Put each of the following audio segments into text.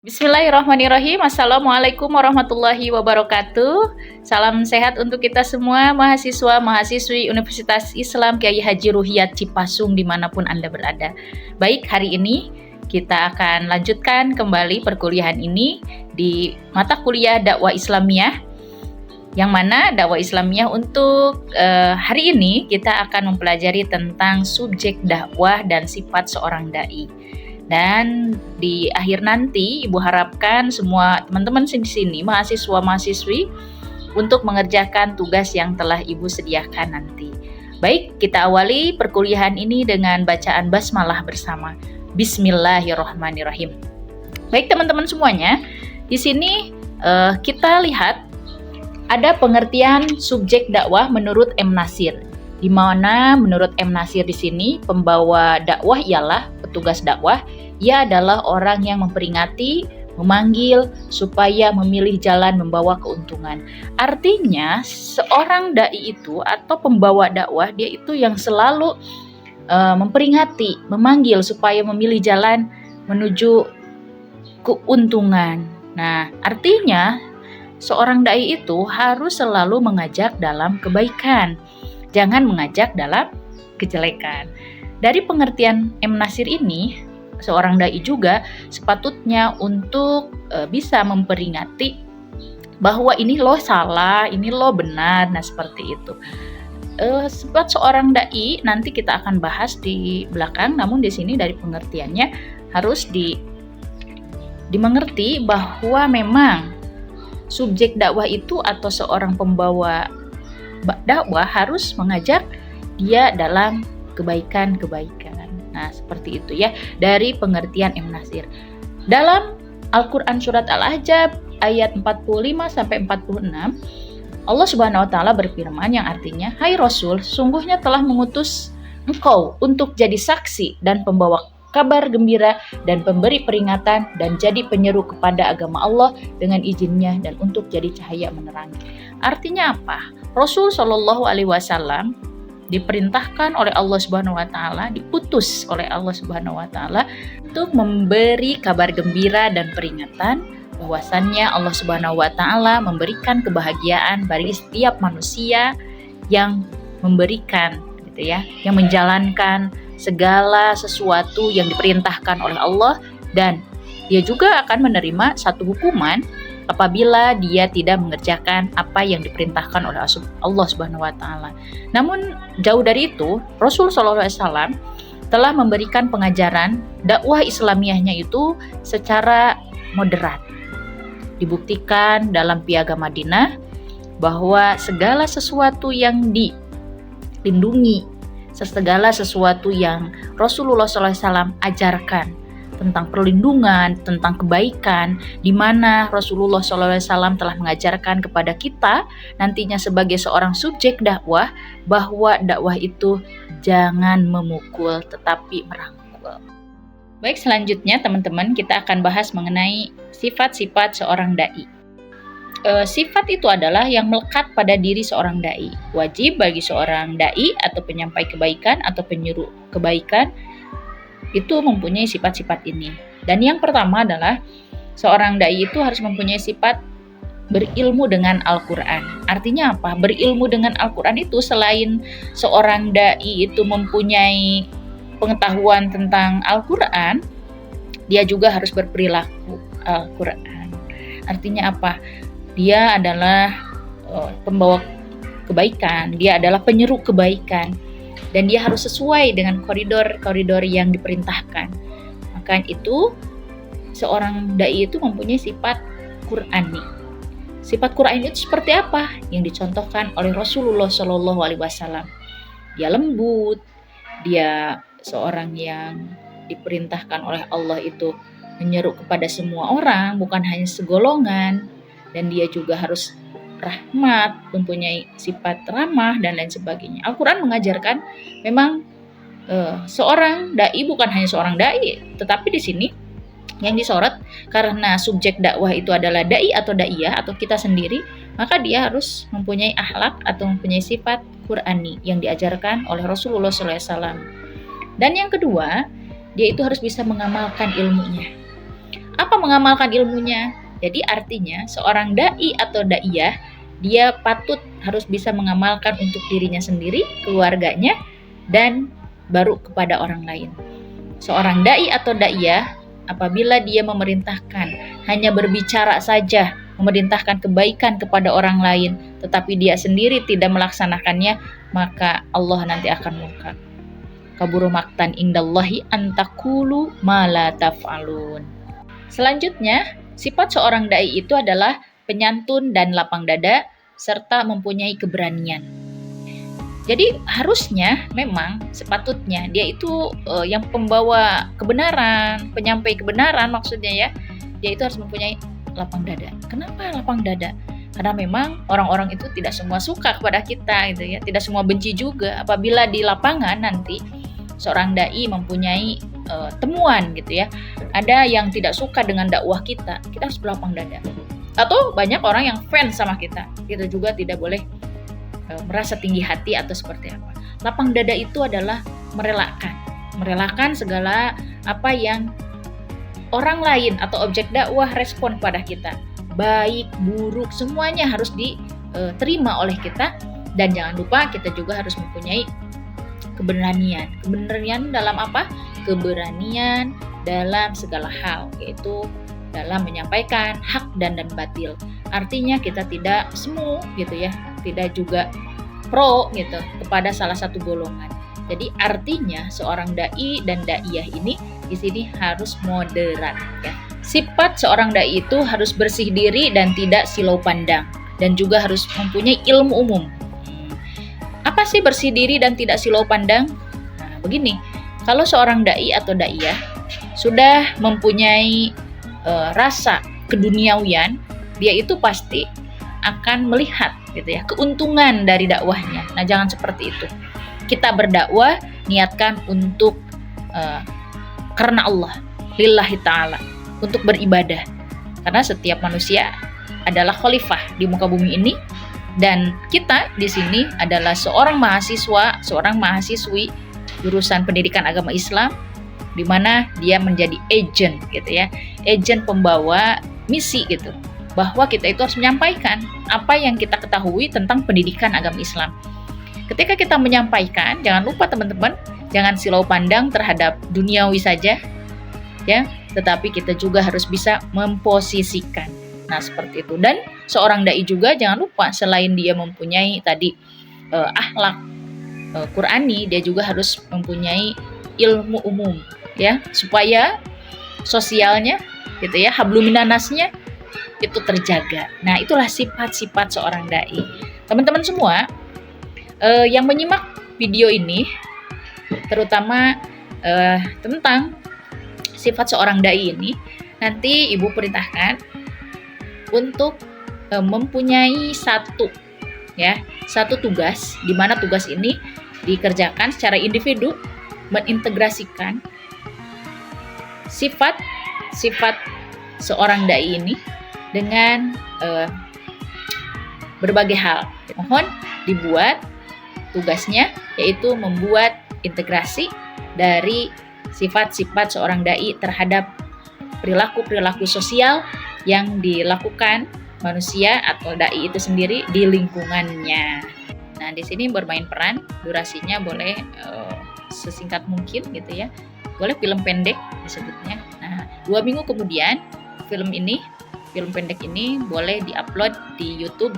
Bismillahirrahmanirrahim. Assalamualaikum warahmatullahi wabarakatuh. Salam sehat untuk kita semua, mahasiswa-mahasiswi Universitas Islam Kyai Haji Ruhiyat Cipasung dimanapun Anda berada. Baik, hari ini kita akan lanjutkan kembali perkuliahan ini di mata kuliah dakwah Islamiyah, yang mana dakwah Islamiyah untuk hari ini kita akan mempelajari tentang subjek dakwah dan sifat seorang dai. Dan di akhir nanti Ibu harapkan semua teman-teman di sini, mahasiswa-mahasiswi, untuk mengerjakan tugas yang telah Ibu sediakan nanti. Baik, kita awali perkuliahan ini dengan bacaan basmalah bersama. Bismillahirrahmanirrahim. Baik teman-teman semuanya, di sini kita lihat ada pengertian subjek dakwah menurut M. Nasir. Di mana menurut M. Nasir di sini pembawa dakwah ialah petugas dakwah. Ia adalah orang yang memperingati, memanggil supaya memilih jalan membawa keuntungan. Artinya seorang dai itu atau pembawa dakwah, dia itu yang selalu memperingati, memanggil supaya memilih jalan menuju keuntungan. Nah, artinya seorang dai itu harus selalu mengajak dalam kebaikan, jangan mengajak dalam kejelekan. Dari pengertian M. Nasir ini, seorang dai juga sepatutnya untuk bisa memperingati bahwa ini lo salah, ini lo benar. Nah, seperti itu. Sifat seorang dai nanti kita akan bahas di belakang, namun di sini dari pengertiannya harus dimengerti bahwa memang subjek dakwah itu atau seorang pembawa dakwah harus mengajak dia dalam kebaikan-kebaikan. Nah, seperti itu ya, dari pengertian M. Nasir. Dalam Al-Quran Surat Al-Ahzab ayat 45-46, Allah Subhanahu wa Ta'ala berfirman yang artinya, "Hai Rasul, sungguhnya telah mengutus engkau untuk jadi saksi dan pembawa kabar gembira dan pemberi peringatan dan jadi penyeru kepada agama Allah dengan izinnya dan untuk jadi cahaya menerangi." Artinya apa? Rasul Shallallahu Alaihi Wasallam diperintahkan oleh Allah Subhanahu wa Ta'ala, diutus oleh Allah Subhanahu wa Ta'ala untuk memberi kabar gembira dan peringatan bahwasannya Allah Subhanahu wa Ta'ala memberikan kebahagiaan bagi setiap manusia yang memberikan gitu ya, yang menjalankan segala sesuatu yang diperintahkan oleh Allah, dan dia juga akan menerima satu hukuman apabila dia tidak mengerjakan apa yang diperintahkan oleh Allah Subhanahu wa Ta'ala. Namun jauh dari itu, Rasul sallallahu alaihi wasallam telah memberikan pengajaran dakwah Islamiyahnya itu secara moderat. Dibuktikan dalam Piagam Madinah bahwa segala sesuatu yang dilindungi, segala sesuatu yang Rasulullah sallallahu alaihi wasallam ajarkan tentang perlindungan, tentang kebaikan, di mana Rasulullah SAW telah mengajarkan kepada kita nantinya sebagai seorang subjek dakwah bahwa dakwah itu jangan memukul tetapi merangkul. Baik, selanjutnya teman-teman kita akan bahas mengenai sifat-sifat seorang dai. Sifat itu adalah yang melekat pada diri seorang dai. Wajib bagi seorang dai atau penyampai kebaikan atau penyuruh kebaikan itu mempunyai sifat-sifat ini. Dan yang pertama adalah seorang dai itu harus mempunyai sifat berilmu dengan Al-Quran. Artinya apa? Berilmu dengan Al-Quran itu selain seorang dai itu mempunyai pengetahuan tentang Al-Quran, dia juga harus berperilaku Al-Quran. Artinya apa? Dia adalah pembawa kebaikan, dia adalah penyeru kebaikan, dan dia harus sesuai dengan koridor-koridor yang diperintahkan. Maka itu seorang dai itu mempunyai sifat Qur'ani. Sifat Qur'ani itu seperti apa? Yang dicontohkan oleh Rasulullah Shallallahu Alaihi Wasallam. Dia lembut, dia seorang yang diperintahkan oleh Allah itu menyeru kepada semua orang, bukan hanya segolongan, dan dia juga harus rahmat, mempunyai sifat ramah dan lain sebagainya. Al-Quran mengajarkan memang seorang dai bukan hanya seorang dai, tetapi di sini yang disorot karena subjek dakwah itu adalah dai atau daiyah atau kita sendiri, maka dia harus mempunyai akhlak atau mempunyai sifat Qur'ani yang diajarkan oleh Rasulullah SAW. Dan yang kedua, dia itu harus bisa mengamalkan ilmunya. Apa mengamalkan ilmunya? Jadi artinya seorang dai atau daiyah dia patut harus bisa mengamalkan untuk dirinya sendiri, keluarganya, dan baru kepada orang lain. Seorang dai atau daiyah apabila dia memerintahkan hanya berbicara saja, memerintahkan kebaikan kepada orang lain, tetapi dia sendiri tidak melaksanakannya, maka Allah nanti akan murka. Kaburu maktan indallahi antakulu ma la taf'alun. Selanjutnya, sifat seorang dai itu adalah penyantun dan lapang dada serta mempunyai keberanian. Jadi harusnya memang sepatutnya dia itu yang pembawa kebenaran, penyampai kebenaran maksudnya ya, dia itu harus mempunyai lapang dada. Kenapa lapang dada? Karena memang orang-orang itu tidak semua suka kepada kita gitu ya, tidak semua benci juga. Apabila di lapangan nanti seorang dai mempunyai temuan gitu ya, ada yang tidak suka dengan dakwah kita harus berlapang dada. Atau banyak orang yang fans sama kita juga tidak boleh merasa tinggi hati atau seperti apa. Lapang dada itu adalah merelakan segala apa yang orang lain atau objek dakwah respon pada kita, baik, buruk, semuanya harus diterima oleh kita. Dan jangan lupa kita juga harus mempunyai keberanian. Keberanian dalam apa? Keberanian dalam segala hal, yaitu dalam menyampaikan hak dan batil. Artinya kita tidak semu gitu ya, tidak juga pro gitu kepada salah satu golongan. Jadi artinya seorang dai dan daiyah ini di sini harus moderat ya. Sifat seorang dai itu harus bersih diri dan tidak silau pandang, dan juga harus mempunyai ilmu umum. Apa sih bersih diri dan tidak silau pandang? Nah, begini, kalau seorang dai atau daiyah sudah mempunyai rasa keduniawian, dia itu pasti akan melihat gitu ya keuntungan dari dakwahnya. Nah, jangan seperti itu. Kita berdakwah niatkan untuk karena Allah, lillahi ta'ala, untuk beribadah. Karena setiap manusia adalah khalifah di muka bumi ini, dan kita di sini adalah seorang mahasiswa, seorang mahasiswi jurusan pendidikan agama Islam, di mana dia menjadi agent gitu ya, agent pembawa misi gitu, bahwa kita itu harus menyampaikan apa yang kita ketahui tentang pendidikan agama Islam. Ketika kita menyampaikan, jangan lupa teman-teman, jangan silau pandang terhadap duniawi saja ya, tetapi kita juga harus bisa memposisikan. Nah, seperti itu. Dan seorang dai juga jangan lupa selain dia mempunyai tadi akhlak Qurani, dia juga harus mempunyai ilmu umum ya, supaya sosialnya gitu ya, hablum minannasnya itu terjaga. Nah, itulah sifat-sifat seorang dai. Teman-teman semua yang menyimak video ini, terutama tentang sifat seorang dai ini, nanti Ibu perintahkan untuk mempunyai satu tugas, di mana tugas ini dikerjakan secara individu, mengintegrasikan sifat seorang dai ini dengan berbagai hal. Mohon dibuat tugasnya, yaitu membuat integrasi dari sifat-sifat seorang dai terhadap perilaku-perilaku sosial yang dilakukan manusia atau dai itu sendiri di lingkungannya. Nah, di sini bermain peran, durasinya boleh sesingkat mungkin gitu ya. Boleh film pendek disebutnya. Nah, 2 minggu kemudian film pendek ini boleh diupload di YouTube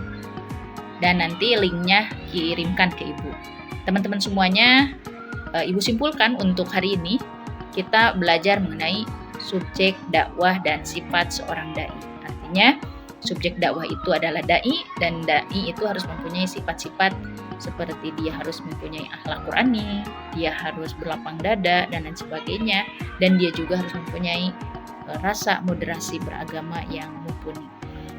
dan nanti linknya kirimkan ke Ibu. Teman-teman semuanya, Ibu simpulkan untuk hari ini kita belajar mengenai subjek dakwah dan sifat seorang dai. Artinya subjek dakwah itu adalah dai, dan dai itu harus mempunyai sifat-sifat seperti dia harus mempunyai akhlak Qurani, dia harus berlapang dada dan lain sebagainya, dan dia juga harus mempunyai rasa moderasi beragama yang mumpuni.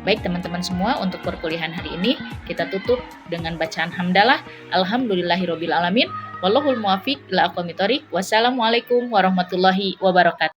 Baik teman-teman semua, untuk perkuliahan hari ini kita tutup dengan bacaan hamdalah. Alhamdulillahirobbil alamin. Wallahul muwaffiq ila aqwamit thoriq. Wassalamualaikum warahmatullahi wabarakatuh.